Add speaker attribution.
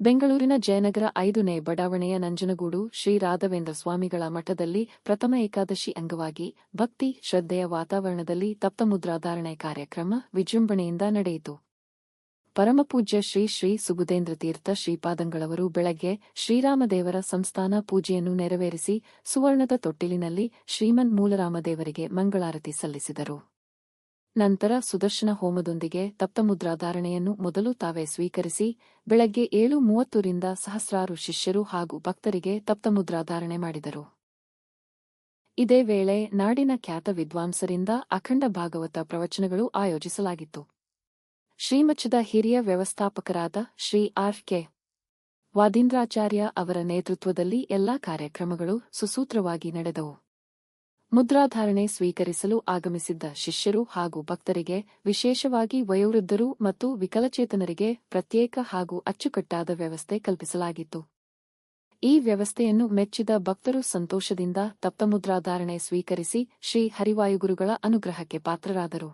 Speaker 1: ಬೆಂಗಳೂರಿನ ಜಯನಗರ 5ನೇ ಬಡಾವಣೆಯ ನಂಜನಗೂಡು ಶ್ರೀ ರಾಘವೇಂದ್ರ ಸ್ವಾಮಿಗಳ ಮಠದಲ್ಲಿ ಪ್ರಥಮ ಏಕಾದಶಿ ಅಂಗವಾಗಿ ಭಕ್ತಿ ಶ್ರದ್ಧೆಯ ವಾತಾವರಣದಲ್ಲಿ ತಪ್ತಮುದ್ರಾಧಾರಣೆ ಕಾರ್ಯಕ್ರಮ ವಿಜೃಂಭಣೆಯಿಂದ ನಡೆಯಿತು. ಪರಮಪೂಜ್ಯ ಶ್ರೀ ಶ್ರೀ ಸುಬುಧೇಂದ್ರ ತೀರ್ಥ ಶ್ರೀಪಾದಂಗಳವರು ಬೆಳಗ್ಗೆ ಶ್ರೀರಾಮದೇವರ ಸಂಸ್ಥಾನ ಪೂಜೆಯನ್ನು ನೆರವೇರಿಸಿ ಸುವರ್ಣದ ತೊಟ್ಟಿಲಿನಲ್ಲಿ ಶ್ರೀಮನ್ ಮೂಲರಾಮದೇವರಿಗೆ ಮಂಗಳಾರತಿ ಸಲ್ಲಿಸಿದರು. ನಂತರ ಸುದರ್ಶನ ಹೋಮದೊಂದಿಗೆ ತಪ್ತಮುದ್ರಾಧಾರಣೆಯನ್ನು ಮೊದಲು ತಾವೇ ಸ್ವೀಕರಿಸಿ ಬೆಳಗ್ಗೆ 7:30 ರಿಂದ ಸಹಸ್ರಾರು ಶಿಷ್ಯರು ಹಾಗೂ ಭಕ್ತರಿಗೆ ತಪ್ತಮುದ್ರಾಧಾರಣೆ ಮಾಡಿದರು. ಇದೇ ವೇಳೆ ನಾಡಿನ ಖ್ಯಾತ ವಿದ್ವಾಂಸರಿಂದ ಅಖಂಡ ಭಾಗವತ ಪ್ರವಚನಗಳು ಆಯೋಜಿಸಲಾಗಿತ್ತು. ಶ್ರೀಮಠದ ಹಿರಿಯ ವ್ಯವಸ್ಥಾಪಕರಾದ ಶ್ರೀ ಆರ್. ಕೆ. ವಾದೀಂದ್ರಾಚಾರ್ಯ ಅವರ ನೇತೃತ್ವದಲ್ಲಿ ಎಲ್ಲಾ ಕಾರ್ಯಕ್ರಮಗಳು ಸುಸೂತ್ರವಾಗಿ ನಡೆದವು. ಮುದ್ರಾಧಾರಣೆ ಸ್ವೀಕರಿಸಲು ಆಗಮಿಸಿದ್ದ ಶಿಷ್ಯರು ಹಾಗೂ ಭಕ್ತರಿಗೆ, ವಿಶೇಷವಾಗಿ ವಯೋವೃದ್ಧರು ಮತ್ತು ವಿಕಲಚೇತನರಿಗೆ ಪ್ರತ್ಯೇಕ ಹಾಗೂ ಅಚ್ಚುಕಟ್ಟಾದ ವ್ಯವಸ್ಥೆ ಕಲ್ಪಿಸಲಾಗಿತ್ತು. ಈ ವ್ಯವಸ್ಥೆಯನ್ನು ಮೆಚ್ಚಿದ ಭಕ್ತರು ಸಂತೋಷದಿಂದ ತಪ್ತಮುದ್ರಾಧಾರಣೆ ಸ್ವೀಕರಿಸಿ ಶ್ರೀ ಹರಿವಾಯುಗುರುಗಳ ಅನುಗ್ರಹಕ್ಕೆ ಪಾತ್ರರಾದರು.